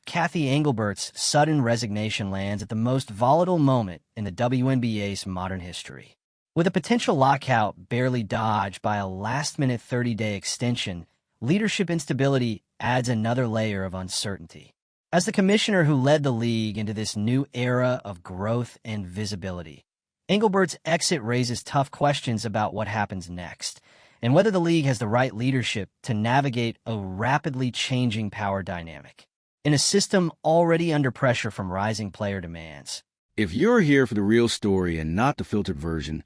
Cathy Engelbert's sudden resignation lands at the most volatile moment in the WNBA's modern history. With a potential lockout barely dodged by a last-minute 30-day extension, leadership instability adds another layer of uncertainty. As the commissioner who led the league into this new era of growth and visibility, Engelbert's exit raises tough questions about what happens next, and whether the league has the right leadership to navigate a rapidly changing power dynamic. In a system already under pressure from rising player demands. If you're here for the real story and not the filtered version,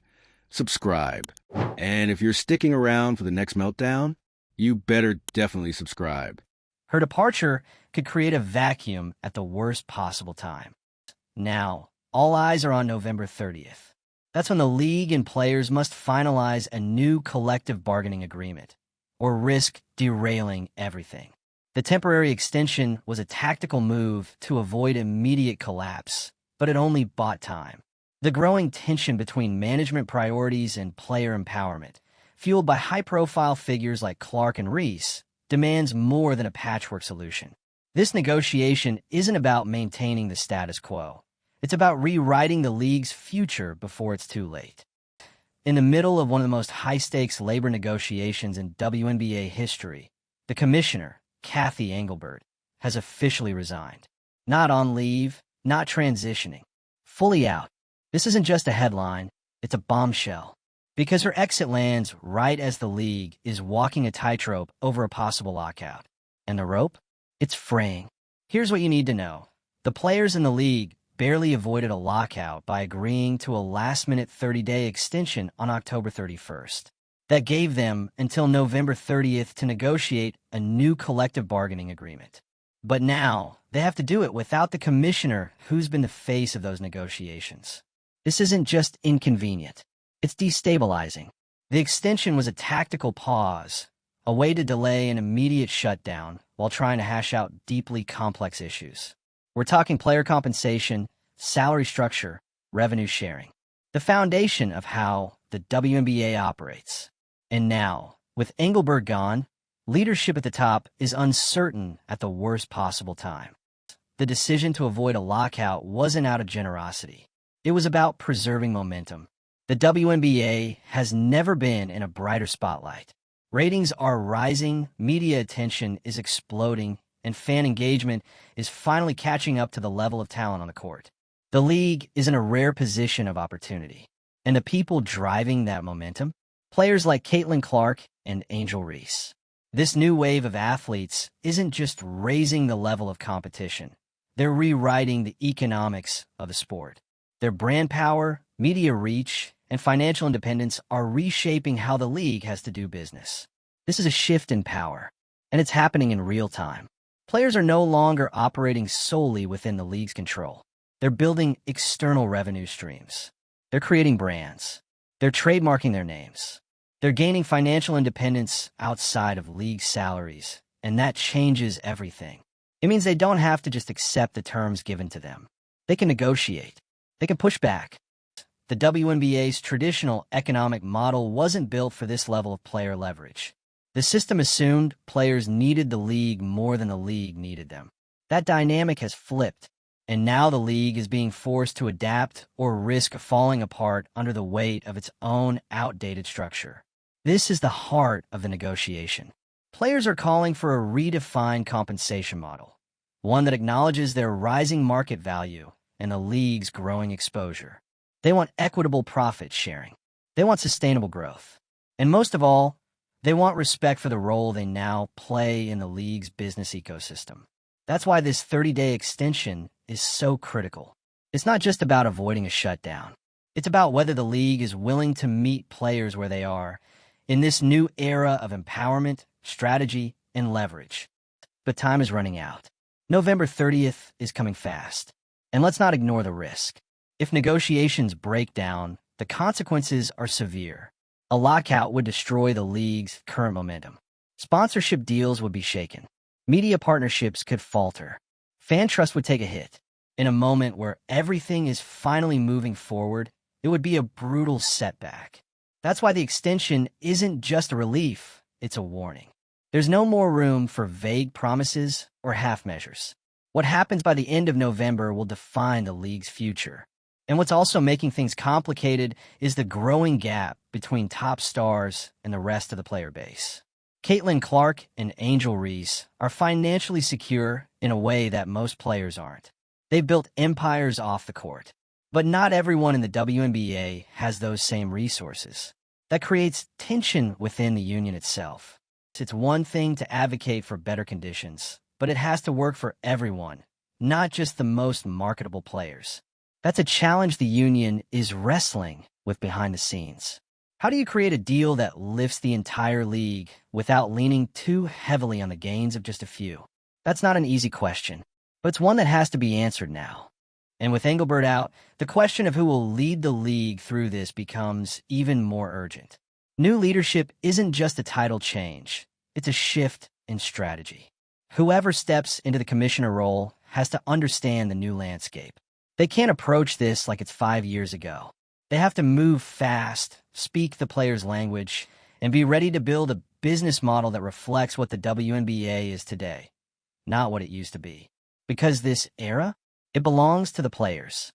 subscribe. And if you're sticking around for the next meltdown, you better definitely subscribe. Her departure could create a vacuum at the worst possible time. Now, all eyes are on November 30th. That's when the league and players must finalize a new collective bargaining agreement, or risk derailing everything. The temporary extension was a tactical move to avoid immediate collapse, but it only bought time. The growing tension between management priorities and player empowerment, fueled by high-profile figures like Clark and Reese, demands more than a patchwork solution. This negotiation isn't about maintaining the status quo. It's about rewriting the league's future before it's too late. In the middle of one of the most high-stakes labor negotiations in WNBA history, the commissioner, Cathy Engelbert, has officially resigned. Not on leave, not transitioning. Fully out. This isn't just a headline, it's a bombshell. Because her exit lands right as the league is walking a tightrope over a possible lockout. And the rope? It's fraying. Here's what you need to know. The players in the league barely avoided a lockout by agreeing to a last-minute 30-day extension on October 31st. That gave them until November 30th to negotiate a new collective bargaining agreement. But now, they have to do it without the commissioner who's been the face of those negotiations. This isn't just inconvenient. It's destabilizing. The extension was a tactical pause, a way to delay an immediate shutdown while trying to hash out deeply complex issues. We're talking player compensation, salary structure, revenue sharing, the foundation of how the WNBA operates. And now, with Engelbert gone, leadership at the top is uncertain at the worst possible time. The decision to avoid a lockout wasn't out of generosity. It was about preserving momentum. The WNBA has never been in a brighter spotlight. Ratings are rising, media attention is exploding, and fan engagement is finally catching up to the level of talent on the court. The league is in a rare position of opportunity. And the people driving that momentum? Players like Caitlin Clark and Angel Reese. This new wave of athletes isn't just raising the level of competition. They're rewriting the economics of the sport. Their brand power, media reach, and financial independence are reshaping how the league has to do business. This is a shift in power, and it's happening in real time. Players are no longer operating solely within the league's control. They're building external revenue streams. They're creating brands. They're trademarking their names. They're gaining financial independence outside of league salaries, and that changes everything. It means they don't have to just accept the terms given to them. They can negotiate. They can push back. The WNBA's traditional economic model wasn't built for this level of player leverage. The system assumed players needed the league more than the league needed them. That dynamic has flipped, and now the league is being forced to adapt or risk falling apart under the weight of its own outdated structure. This is the heart of the negotiation. Players are calling for a redefined compensation model, one that acknowledges their rising market value and the league's growing exposure. They want equitable profit sharing. They want sustainable growth. And most of all, they want respect for the role they now play in the league's business ecosystem. That's why this 30-day extension is so critical. It's not just about avoiding a shutdown. It's about whether the league is willing to meet players where they are in this new era of empowerment, strategy, and leverage. But time is running out. November 30th is coming fast. And let's not ignore the risk. If negotiations break down, the consequences are severe. A lockout would destroy the league's current momentum. Sponsorship deals would be shaken. Media partnerships could falter. Fan trust would take a hit. In a moment where everything is finally moving forward, it would be a brutal setback. That's why the extension isn't just a relief, it's a warning. There's no more room for vague promises or half measures. What happens by the end of November will define the league's future. And what's also making things complicated is the growing gap between top stars and the rest of the player base. Caitlin Clark and Angel Reese are financially secure in a way that most players aren't. They've built empires off the court. But not everyone in the WNBA has those same resources. That creates tension within the union itself. It's one thing to advocate for better conditions, but it has to work for everyone, not just the most marketable players. That's a challenge the union is wrestling with behind the scenes. How do you create a deal that lifts the entire league without leaning too heavily on the gains of just a few? That's not an easy question, but it's one that has to be answered now. And with Engelbert out, the question of who will lead the league through this becomes even more urgent. New leadership isn't just a title change, it's a shift in strategy. Whoever steps into the commissioner role has to understand the new landscape. They can't approach this like it's 5 years ago. They have to move fast, speak the players' language, and be ready to build a business model that reflects what the WNBA is today, not what it used to be. Because this era, it belongs to the players.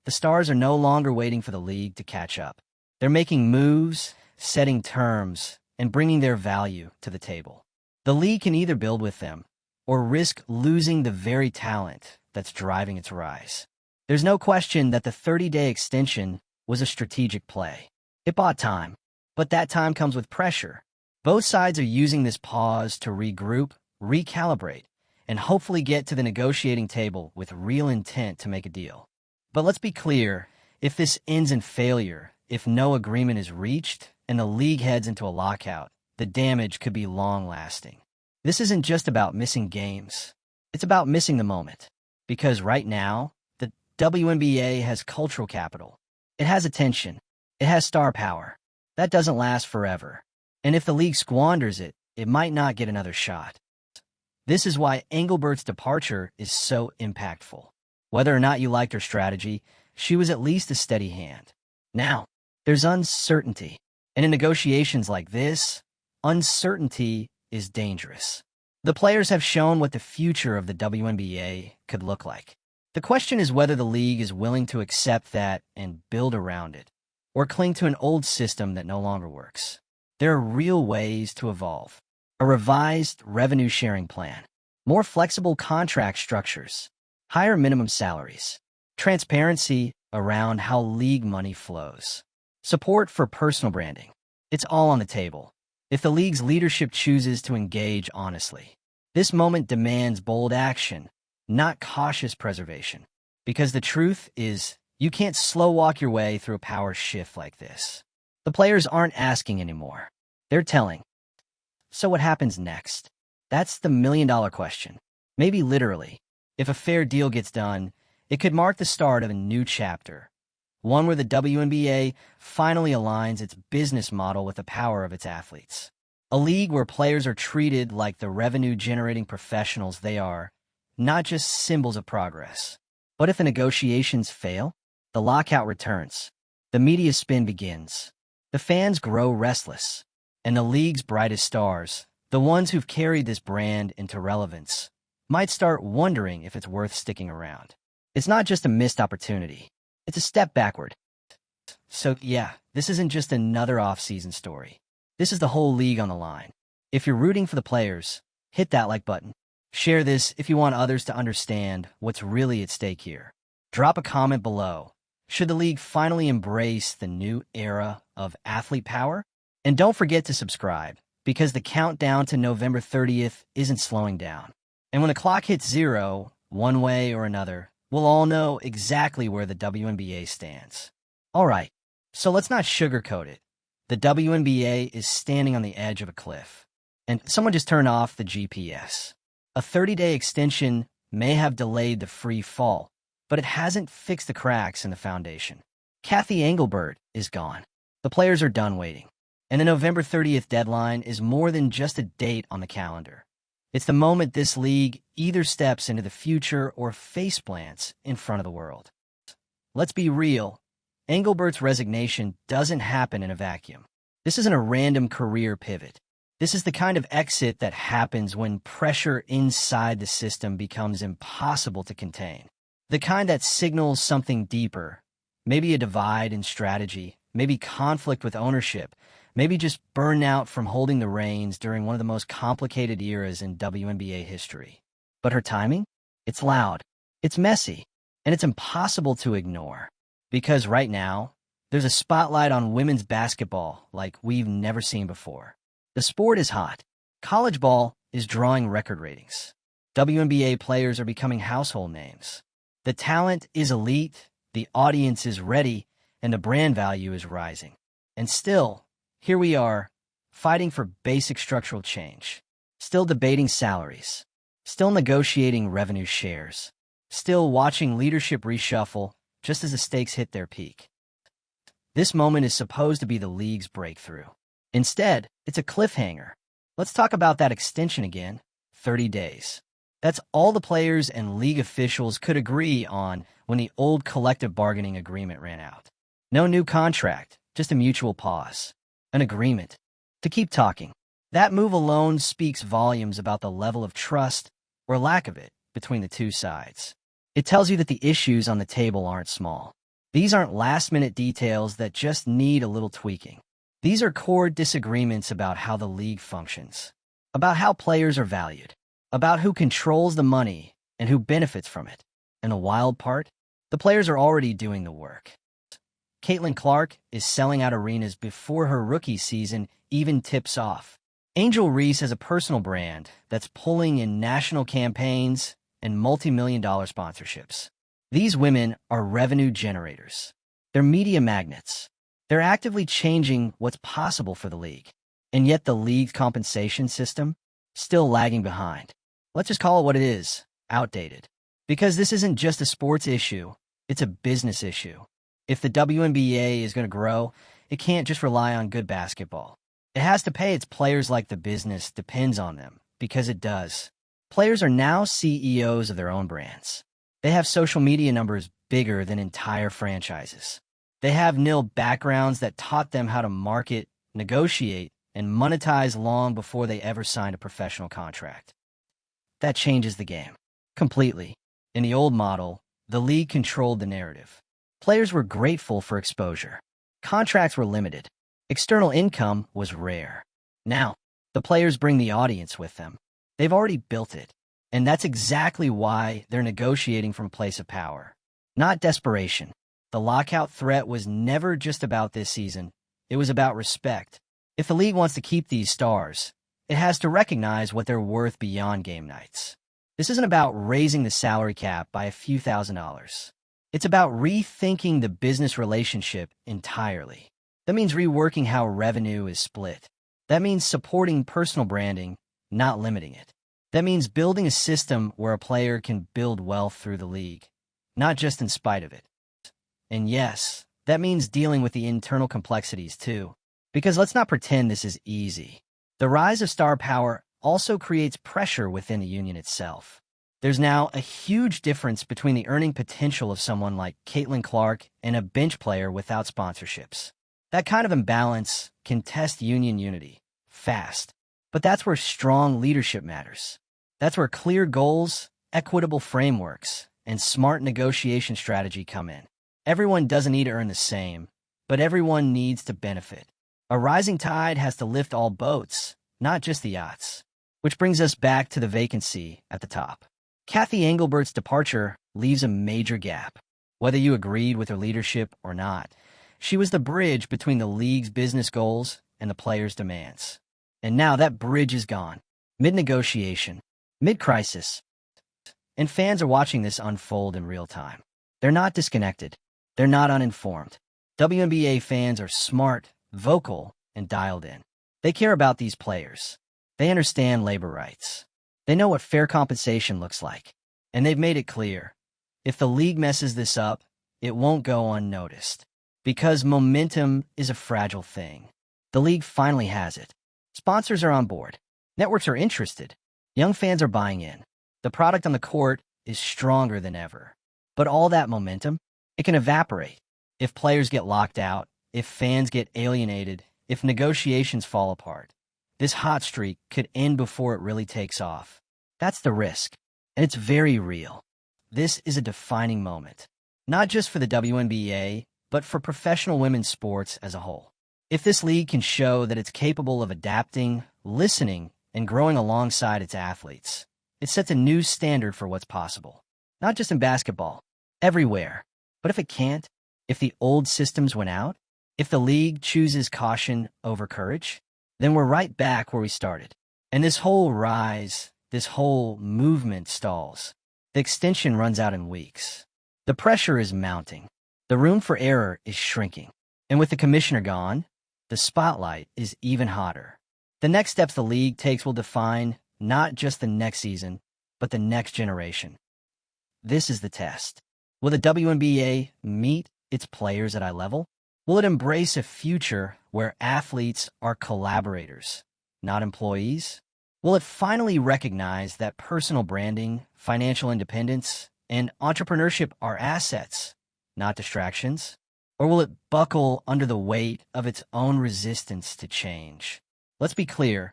The stars are no longer waiting for the league to catch up. They're making moves, setting terms, and bringing their value to the table. The league can either build with them or risk losing the very talent that's driving its rise. There's no question that the 30-day extension was a strategic play. It bought time, but that time comes with pressure. Both sides are using this pause to regroup, recalibrate, and hopefully get to the negotiating table with real intent to make a deal. But let's be clear, if this ends in failure, if no agreement is reached, and the league heads into a lockout, the damage could be long-lasting. This isn't just about missing games. It's about missing the moment. Because right now, the WNBA has cultural capital. It has attention. It has star power. That doesn't last forever. And if the league squanders it, it might not get another shot. This is why Engelbert's departure is so impactful. Whether or not you liked her strategy, she was at least a steady hand. Now, there's uncertainty. And in negotiations like this, uncertainty is dangerous. The players have shown what the future of the WNBA could look like. The question is whether the league is willing to accept that and build around it, or cling to an old system that no longer works. There are real ways to evolve. A revised revenue-sharing plan, more flexible contract structures, higher minimum salaries, transparency around how league money flows, support for personal branding. It's all on the table. If the league's leadership chooses to engage honestly, this moment demands bold action, not cautious preservation. Because the truth is, you can't slow walk your way through a power shift like this. The players aren't asking anymore. They're telling. So what happens next? That's the million-dollar question. Maybe literally. If a fair deal gets done, it could mark the start of a new chapter. One where the WNBA finally aligns its business model with the power of its athletes. A league where players are treated like the revenue-generating professionals they are, not just symbols of progress. But if the negotiations fail, the lockout returns. The media spin begins. The fans grow restless. And the league's brightest stars, the ones who've carried this brand into relevance, might start wondering if it's worth sticking around. It's not just a missed opportunity. It's a step backward. So yeah, this isn't just another off-season story. This is the whole league on the line. If you're rooting for the players, hit that like button. Share this if you want others to understand what's really at stake here. Drop a comment below. Should the league finally embrace the new era of athlete power? And don't forget to subscribe, because the countdown to November 30th isn't slowing down. And when the clock hits 0, one way or another, we'll all know exactly where the WNBA stands. All right, so let's not sugarcoat it. The WNBA is standing on the edge of a cliff. And someone just turned off the GPS. A 30-day extension may have delayed the free fall, but it hasn't fixed the cracks in the foundation. Cathy Engelbert is gone. The players are done waiting. And the November 30th deadline is more than just a date on the calendar. It's the moment this league either steps into the future or faceplants in front of the world. Let's be real. Engelbert's resignation doesn't happen in a vacuum. This isn't a random career pivot. This is the kind of exit that happens when pressure inside the system becomes impossible to contain. The kind that signals something deeper, maybe a divide in strategy, maybe conflict with ownership, maybe just burnout from holding the reins during one of the most complicated eras in WNBA history. But her timing? It's loud, it's messy, and it's impossible to ignore. Because right now, there's a spotlight on women's basketball like we've never seen before. The sport is hot. College ball is drawing record ratings. WNBA players are becoming household names. The talent is elite, the audience is ready, and the brand value is rising. And still, here we are, fighting for basic structural change. Still debating salaries. Still negotiating revenue shares. Still watching leadership reshuffle just as the stakes hit their peak. This moment is supposed to be the league's breakthrough. Instead, it's a cliffhanger. Let's talk about that extension again. 30 days. That's all the players and league officials could agree on when the old collective bargaining agreement ran out. No new contract, just a mutual pause. An agreement. To keep talking. That move alone speaks volumes about the level of trust, or lack of it, between the two sides. It tells you that the issues on the table aren't small. These aren't last-minute details that just need a little tweaking. These are core disagreements about how the league functions, about how players are valued, about who controls the money and who benefits from it. And the wild part? The players are already doing the work. Caitlin Clark is selling out arenas before her rookie season even tips off. Angel Reese has a personal brand that's pulling in national campaigns and multi-million-dollar sponsorships. These women are revenue generators. They're media magnets. They're actively changing what's possible for the league. And yet the league's compensation system? Still lagging behind. Let's just call it what it is, outdated. Because this isn't just a sports issue, it's a business issue. If the WNBA is going to grow, it can't just rely on good basketball. It has to pay its players like the business depends on them, because it does. Players are now CEOs of their own brands. They have social media numbers bigger than entire franchises. They have nil backgrounds that taught them how to market, negotiate, and monetize long before they ever signed a professional contract. That changes the game. Completely. In the old model, the league controlled the narrative. Players were grateful for exposure. Contracts were limited. External income was rare. Now, the players bring the audience with them. They've already built it. And that's exactly why they're negotiating from a place of power. Not desperation. The lockout threat was never just about this season. It was about respect. If the league wants to keep these stars, it has to recognize what they're worth beyond game nights. This isn't about raising the salary cap by a few $1,000s. It's about rethinking the business relationship entirely. That means reworking how revenue is split. That means supporting personal branding, not limiting it. That means building a system where a player can build wealth through the league, not just in spite of it. And yes, that means dealing with the internal complexities too. Because let's not pretend this is easy. The rise of star power also creates pressure within the union itself. There's now a huge difference between the earning potential of someone like Caitlin Clark and a bench player without sponsorships. That kind of imbalance can test union unity, fast. But that's where strong leadership matters. That's where clear goals, equitable frameworks, and smart negotiation strategy come in. Everyone doesn't need to earn the same, but everyone needs to benefit. A rising tide has to lift all boats, not just the yachts. Which brings us back to the vacancy at the top. Cathy Engelbert's departure leaves a major gap. Whether you agreed with her leadership or not, she was the bridge between the league's business goals and the players' demands. And now that bridge is gone. Mid-negotiation, mid-crisis. And fans are watching this unfold in real time. They're not disconnected. They're not uninformed. WNBA fans are smart, vocal, and dialed in. They care about these players. They understand labor rights. They know what fair compensation looks like. And they've made it clear. If the league messes this up, it won't go unnoticed. Because momentum is a fragile thing. The league finally has it. Sponsors are on board. Networks are interested. Young fans are buying in. The product on the court is stronger than ever. But all that momentum, it can evaporate. If players get locked out, if fans get alienated, if negotiations fall apart. This hot streak could end before it really takes off. That's the risk, and it's very real. This is a defining moment, not just for the WNBA, but for professional women's sports as a whole. If this league can show that it's capable of adapting, listening, and growing alongside its athletes, it sets a new standard for what's possible. Not just in basketball, everywhere. But if it can't, if the old systems win out, if the league chooses caution over courage, then we're right back where we started. And this whole rise, this whole movement stalls. The extension runs out in weeks. The pressure is mounting. The room for error is shrinking. And with the commissioner gone, the spotlight is even hotter. The next steps the league takes will define not just the next season, but the next generation. This is the test. Will the WNBA meet its players at eye level? Will it embrace a future where athletes are collaborators, not employees? Will it finally recognize that personal branding, financial independence, and entrepreneurship are assets, not distractions? Or will it buckle under the weight of its own resistance to change? Let's be clear.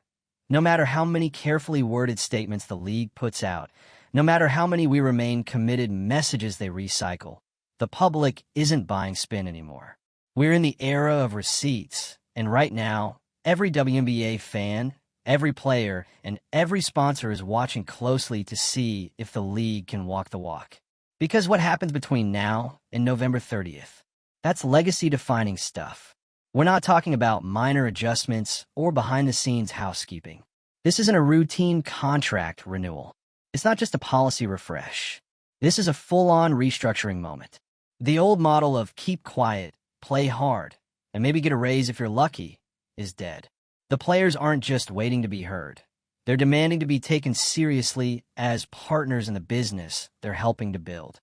No matter how many carefully worded statements the league puts out, no matter how many we remain committed messages they recycle, the public isn't buying spin anymore. We're in the era of receipts, and right now, every WNBA fan, every player, and every sponsor is watching closely to see if the league can walk the walk. Because what happens between now and November 30th? That's legacy-defining stuff. We're not talking about minor adjustments or behind-the-scenes housekeeping. This isn't a routine contract renewal. It's not just a policy refresh. This is a full-on restructuring moment. The old model of keep quiet, play hard, and maybe get a raise if you're lucky is dead. The players aren't just waiting to be heard. They're demanding to be taken seriously as partners in the business they're helping to build.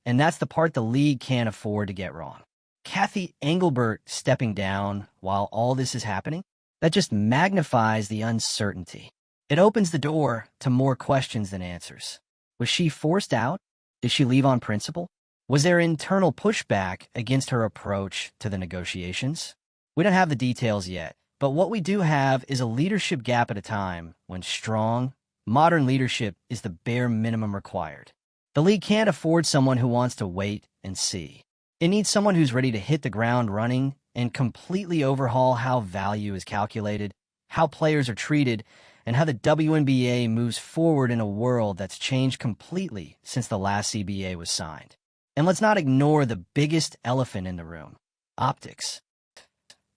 And that's the part the league can't afford to get wrong. Cathy Engelbert stepping down while all this is happening, that just magnifies the uncertainty. It opens the door to more questions than answers. Was she forced out? Did she leave on principle? Was there internal pushback against her approach to the negotiations? We don't have the details yet, but what we do have is a leadership gap at a time when strong, modern leadership is the bare minimum required. The league can't afford someone who wants to wait and see. It needs someone who's ready to hit the ground running and completely overhaul how value is calculated, how players are treated, and how the WNBA moves forward in a world that's changed completely since the last CBA was signed. And let's not ignore the biggest elephant in the room, optics.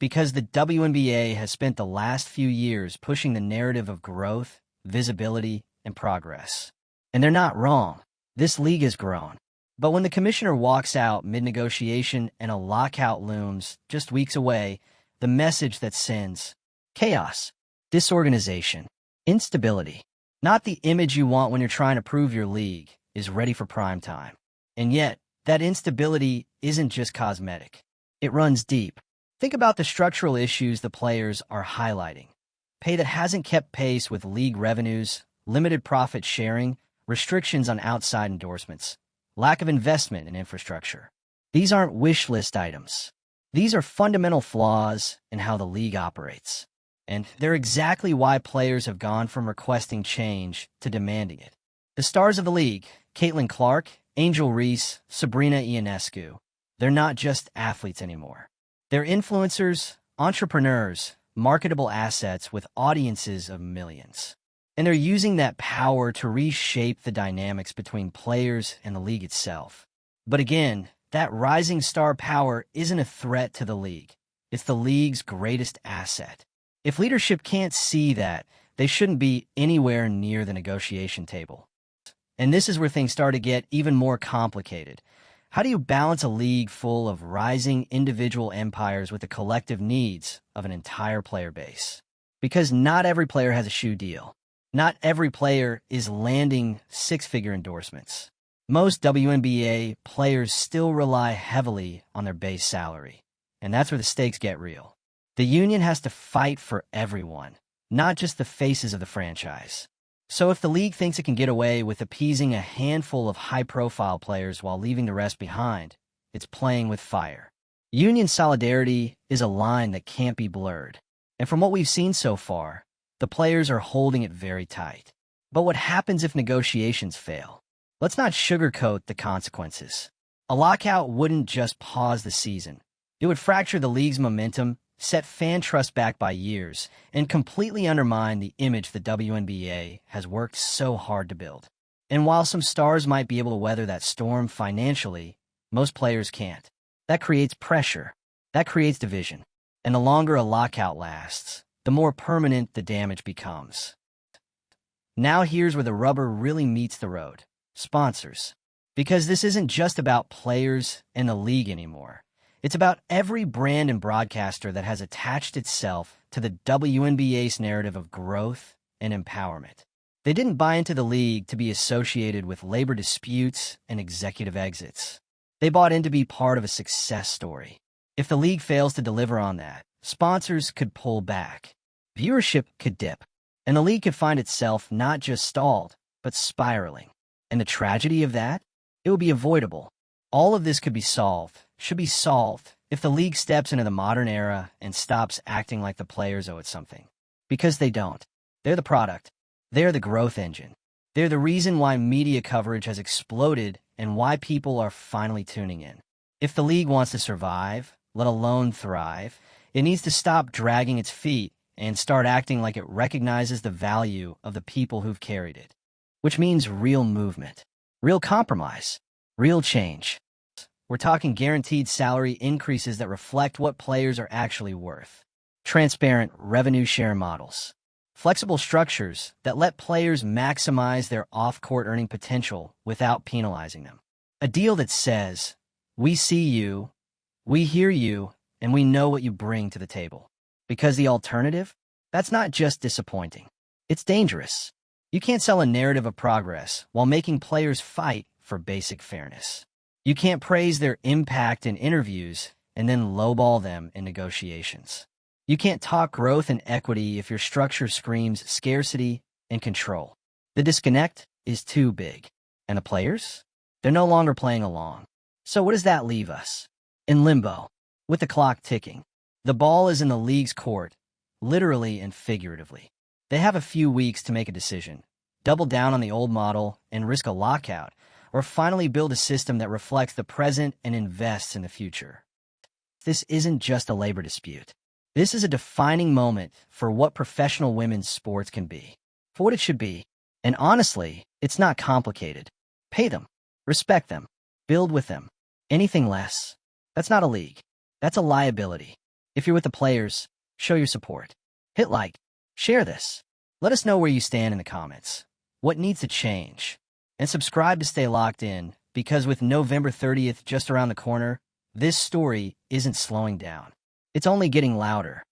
Because the WNBA has spent the last few years pushing the narrative of growth, visibility, and progress. And they're not wrong. This league has grown. But when the commissioner walks out mid-negotiation and a lockout looms just weeks away, the message that sends: chaos, disorganization, instability. Not the image you want when you're trying to prove your league is ready for prime time. And yet, that instability isn't just cosmetic. It runs deep. Think about the structural issues the players are highlighting. Pay that hasn't kept pace with league revenues, limited profit sharing, restrictions on outside endorsements, lack of investment in infrastructure. These aren't wish list items. These are fundamental flaws in how the league operates. And they're exactly why players have gone from requesting change to demanding it. The stars of the league, Caitlin Clark, Angel Reese, Sabrina Ionescu, they're not just athletes anymore. They're influencers, entrepreneurs, marketable assets with audiences of millions. And they're using that power to reshape the dynamics between players and the league itself. But again, that rising star power isn't a threat to the league. It's the league's greatest asset. If leadership can't see that, they shouldn't be anywhere near the negotiation table. And this is where things start to get even more complicated. How do you balance a league full of rising individual empires with the collective needs of an entire player base? Because not every player has a shoe deal. Not every player is landing six-figure endorsements. Most WNBA players still rely heavily on their base salary. And that's where the stakes get real. The union has to fight for everyone, not just the faces of the franchise. So if the league thinks it can get away with appeasing a handful of high-profile players while leaving the rest behind, it's playing with fire. Union solidarity is a line that can't be blurred. And from what we've seen so far, The players are holding it very tight. But what happens if negotiations fail? Let's not sugarcoat the consequences. A lockout wouldn't just pause the season. It would fracture the league's momentum, set fan trust back by years, and completely undermine the image the WNBA has worked so hard to build. And while some stars might be able to weather that storm financially, most players can't. That creates pressure. That creates division. And the longer a lockout lasts, the more permanent the damage becomes. Now here's where the rubber really meets the road. Sponsors. Because this isn't just about players and the league anymore. It's about every brand and broadcaster that has attached itself to the WNBA's narrative of growth and empowerment. They didn't buy into the league to be associated with labor disputes and executive exits. They bought in to be part of a success story. If the league fails to deliver on that, sponsors could pull back. Viewership could dip. And the league could find itself not just stalled, but spiraling. And the tragedy of that? It would be avoidable. All of this could be solved, should be solved, if the league steps into the modern era and stops acting like the players owe it something. Because they don't. They're the product. They're the growth engine. They're the reason why media coverage has exploded and why people are finally tuning in. If the league wants to survive, let alone thrive, it needs to stop dragging its feet and start acting like it recognizes the value of the people who've carried it. Which means real movement, real compromise, real change. We're talking guaranteed salary increases that reflect what players are actually worth. Transparent revenue share models. Flexible structures that let players maximize their off-court earning potential without penalizing them. A deal that says, we see you, we hear you, and we know what you bring to the table. Because the alternative? That's not just disappointing. It's dangerous. You can't sell a narrative of progress while making players fight for basic fairness. You can't praise their impact in interviews and then lowball them in negotiations. You can't talk growth and equity if your structure screams scarcity and control. The disconnect is too big. And the players? They're no longer playing along. So what does that leave us? In limbo, with the clock ticking. The ball is in the league's court, literally and figuratively. They have a few weeks to make a decision, double down on the old model and risk a lockout, or finally build a system that reflects the present and invests in the future. This isn't just a labor dispute. This is a defining moment for what professional women's sports can be, for what it should be. And honestly, it's not complicated. Pay them, respect them, build with them. Anything less, that's not a league. That's a liability. If you're with the players, show your support. Hit like, share this. Let us know where you stand in the comments. What needs to change? And subscribe to stay locked in, because with November 30th just around the corner, this story isn't slowing down. It's only getting louder.